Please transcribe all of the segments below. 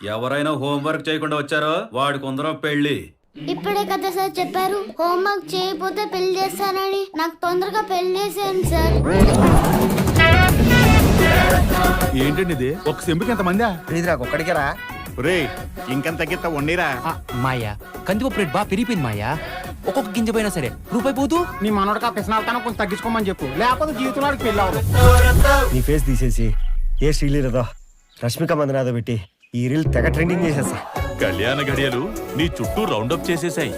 ఎవరైనా హోంవర్క్ చేయకుండా వచ్చారో వాడి కొందరం పెళ్లి. ఇప్పుడే కదా సార్ చెప్పారు హోంవర్క్ చేయకపోతే పెళ్లి చేస్తానని. నాకు తొందరగా పెళ్లి చేసేయండి సార్. ఏంటండి ఇది? ఒక సెంపుకి ఎంత మందా? ఇది నాకు ఒక్కడికే రా. రే ఇంకెంత గిత్త వండిరా. మాయా కందిపప్పు రేట్ బాగా పెరిగిపోయింది మాయా. ఒక్కొక్క గింజ పోయినా సరే రూపాయి పోతూ. నీ మనోడికి ఆ పిసనాలతనం కొంచెం తగ్గించుకోమని చెప్పు, లేకపోతే జీవితంలో పెళ్ళి అవ్వదు. నీ ఫేస్ తీసేసి ఏ శ్రీలీలదో రష్మిక మందనాదో పెట్టి ఈ రీల్ తెగ ట్రెండింగ్ చేసేసా. కళ్యాణ గడియలు నీ చుట్టూ రౌండప్ చేసేసాయి.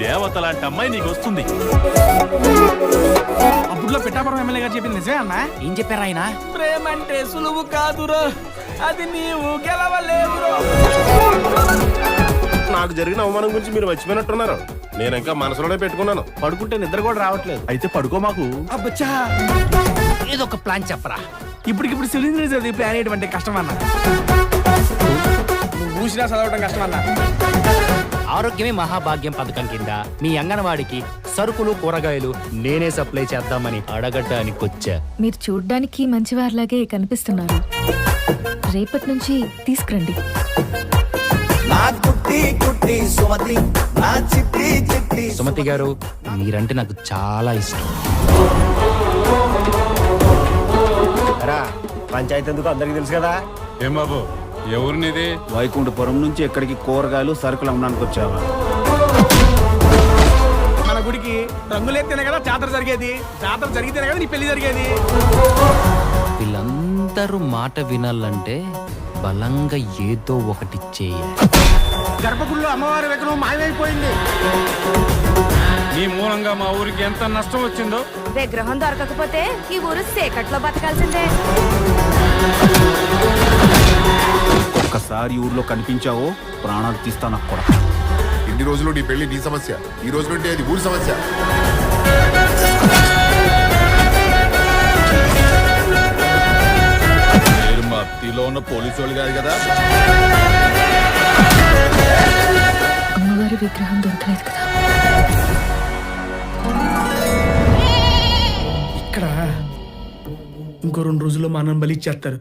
దేవత లాంటి అమ్మాయి నీకు వస్తుంది. అప్పుడులో పిఠాపురం ఎమ్మెల్యే గారు చెప్పింది నిజమే అన్నా? ఏం చెప్పారు ఆయన? ప్రేమ అంటే సులువు కాదురో, అది నీవు గెలవలేవురో. నాకు జరిగిన అవమానం గురించి మీరు మర్చిపోయినట్టున్నారు. నేను ఇంకా మనసులోనే పెట్టుకున్నాను. పడుకుంటే నిద్ర కూడా రావట్లేదు. అయితే పడుకో మాకు. అబ్బచ్చా, ఏదో ఒక ప్లాన్ చెప్పరా. ఇప్పటికిప్పుడు సిలిండర్ అది ప్లాన్ చేయడం కష్టం అన్నా. నువ్వు ఊసినా చదవడం కష్టం అన్నా. ఆరోగ్యమే మహాభాగ్యం పథకం కింద మీ అంగన్వాడికి సరుకులు కూరగాయలు నేనే సప్లై చేద్దామని అడగటానికి వచ్చా. మీరు చూడ్డానికి మంచివారిలాగే కనిపిస్తున్నారు. రేపటి నుంచి తీసుకురండి. సుమతి గారు మీరంటే నాకు చాలా ఇష్టం. రా, పంచాయతీ ఎందుకు అందరికి తెలుసు కదా. ఏం బాబు ఎవరినిది? వైకుంఠపురం నుంచి ఎక్కడికి కూరగాయలు సరుకులు అమ్మడానికి వచ్చావా? మన గుడికి రంగులేస్తేనే కదా జాతర జరిగేది, జాతర జరిగితేనే కదా నీ పెళ్లి జరిగేది. వీళ్ళందరూ మాట వినాలంటే బలంగా ఏదో ఒకటి చేయాలి. గర్భగుడిలో అమ్మవారి విగ్రహం మాయమైపోయింది. నీ మూలంగా మా ఊరికి ఎంత నష్టం వచ్చిందో. విగ్రహం దొరకకపోతే ఈ ఊరు సేకట్లో బతకాల్సిందే. ఒక్కసారి ఊర్లో కనిపించావో ప్రాణాలు తీస్తాను కూడా. ఇన్ని రోజులు నీ పెళ్లి నీ సమస్య, ఈ రోజు నుండి అది ఊరి సమస్య. మీరు మత్తిలో ఉన్న పోలీసు వాళ్ళు కాదు కదా. అమ్మవారి విగ్రహం దొరకలేదు కదా. ఇక్కడ ఇంకో 2 రోజుల్లో మా అన్నం బలి ఇచ్చేస్తారు.